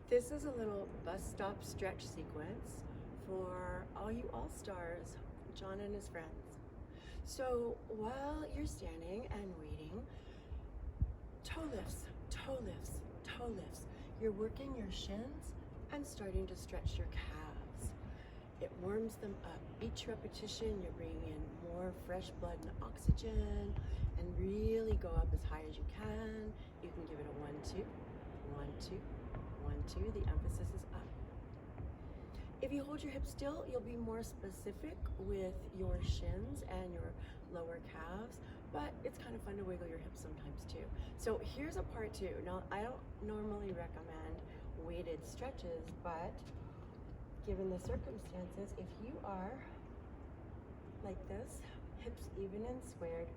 This is a little bus stop stretch sequence for all you all-stars, John and his friends. So while you're standing and waiting, toe lifts, toe lifts, toe lifts. You're working your shins and starting to stretch your calves. It warms them up. Each repetition, you're bringing in more fresh blood and oxygen, and really go up as high as you can. You can give it a 1, 2, 1, 2, 1, 2. The emphasis is up. If you hold your hips still, you'll be more specific with your shins and your lower calves, but it's kind of fun to wiggle your hips sometimes too. So here's a part 2. Now, I don't normally recommend weighted stretches, but given the circumstances, if you are like this, hips even and squared,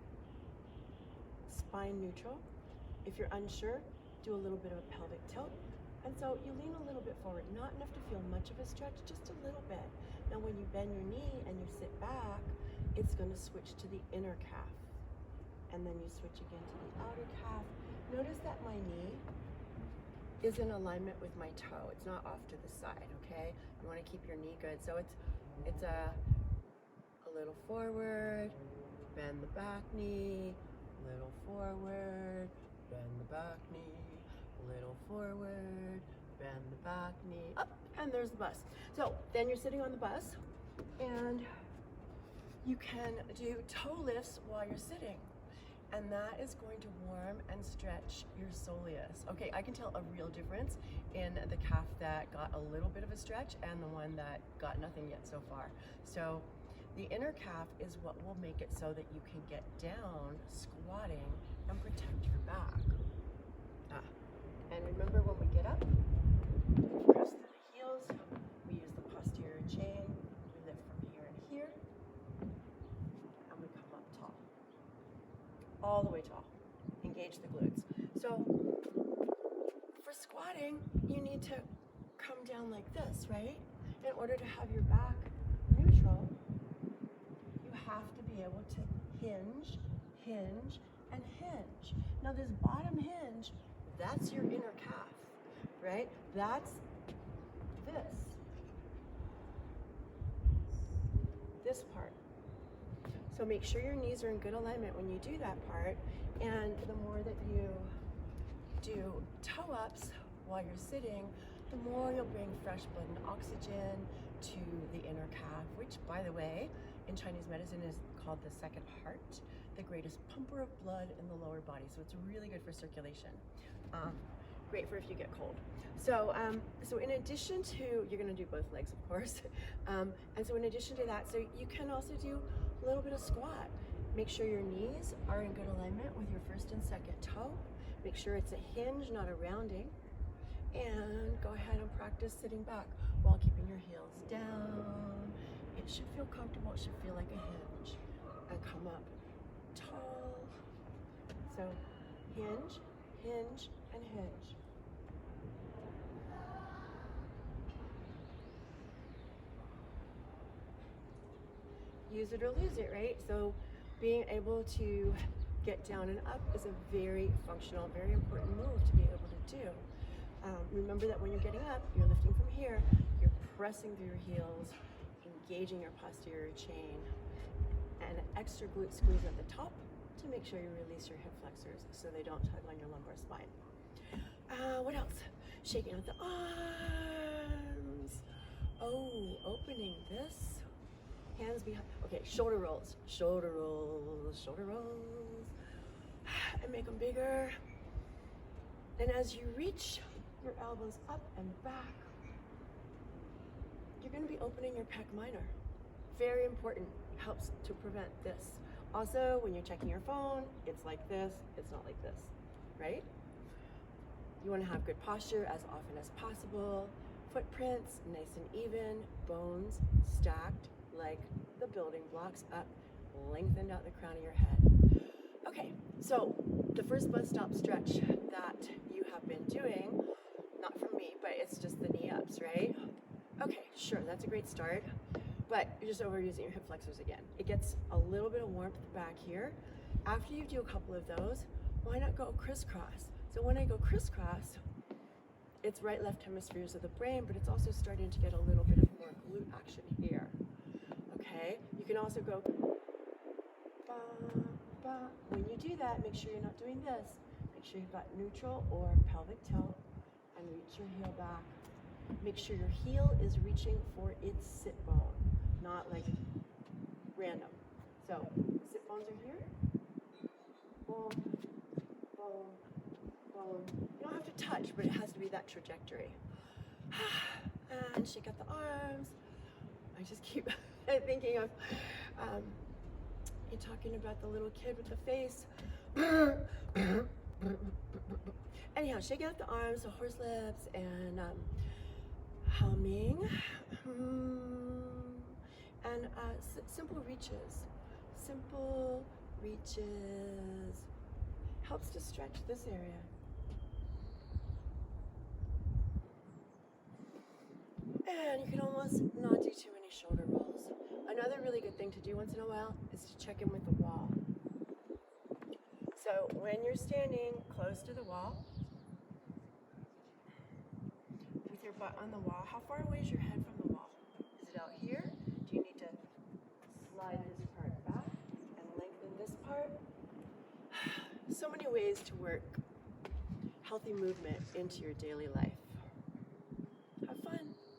spine neutral. If you're unsure, do a little bit of a pelvic tilt. And so you lean a little bit forward, not enough to feel much of a stretch, just a little bit. Now when you bend your knee and you sit back, it's gonna switch to the inner calf. And then you switch again to the outer calf. Notice that my knee is in alignment with my toe. It's not off to the side, okay? You wanna keep your knee good. So it's a little forward, bend the back knee, little forward, bend the back knee, little forward, bend the back knee, up, and there's the bus. So then you're sitting on the bus, and you can do toe lifts while you're sitting, and that is going to warm and stretch your soleus. Okay, I can tell a real difference in the calf that got a little bit of a stretch and the one that got nothing yet so far. So the inner calf is what will make it so that you can get down squatting and protect your back. And remember, when we get up, we press through the heels, we use the posterior chain, we lift from here and here, and we come up tall. All the way tall. Engage the glutes. So for squatting, you need to come down like this, right? In order to have your back neutral, you have to be able to hinge, hinge, and hinge. Now this bottom hinge, that's your inner calf, right? That's this part. So make sure your knees are in good alignment when you do that part. And the more that you do toe ups while you're sitting, the more you'll bring fresh blood and oxygen to the inner calf, which, by the way, in Chinese medicine is called the second heart, the greatest pumper of blood in the lower body. So it's really good for circulation. Great for if you get cold. So, so in addition to, you're gonna do both legs, of course. And so in addition to that, so you can also do a little bit of squat. Make sure your knees are in good alignment with your first and second toe. Make sure it's a hinge, not a rounding. And go ahead and practice sitting back while keeping your heels down. It should feel comfortable, it should feel like a hinge. And come up tall. So hinge, hinge, and hinge. Use it or lose it, right? So being able to get down and up is a very functional, very important move to be able to do. Remember that when you're getting up, you're lifting from here, you're pressing through your heels, engaging your posterior chain, and an extra glute squeeze at the top to make sure you release your hip flexors so they don't tug on your lumbar spine. What else? Shaking out the arms. Oh, opening this. Hands behind. Okay, shoulder rolls, shoulder rolls, shoulder rolls. And make them bigger. And as you reach your elbows up and back, you're going to be opening your pec minor. Very important. Helps to prevent this. Also, when you're checking your phone, it's like this, it's not like this, right? You want to have good posture as often as possible. Footprints nice and even, bones stacked like the building blocks up, lengthened out the crown of your head. Okay, so the first bus stop stretch that you have been doing, not from me, but it's just the knee ups, right? Okay, sure, that's a great start, but you're just overusing your hip flexors again. It gets a little bit of warmth back here. After you do a couple of those, why not go crisscross? So when I go crisscross, it's right left hemispheres of the brain, but it's also starting to get a little bit of more glute action here. Okay, you can also go ba, ba. When you do that, make sure you're not doing this. Make sure you've got neutral or pelvic tilt and reach your heel back. Make sure your heel is reaching for its sit bone, not like random. So sit bones are here. Boom, boom, boom. You don't have to touch, but it has to be that trajectory. And shake out the arms. I just keep thinking of you're talking about the little kid with the face. Anyhow, shake out the arms, the horse lips, and humming. And simple reaches. Simple reaches. Helps to stretch this area. And you can almost not do too many shoulder rolls. Another really good thing to do once in a while is to check in with the wall. So when you're standing close to the wall, with your butt on the wall, how far away is your head from the wall? Is it out here? Do you need to slide this part back and lengthen this part? So many ways to work healthy movement into your daily life.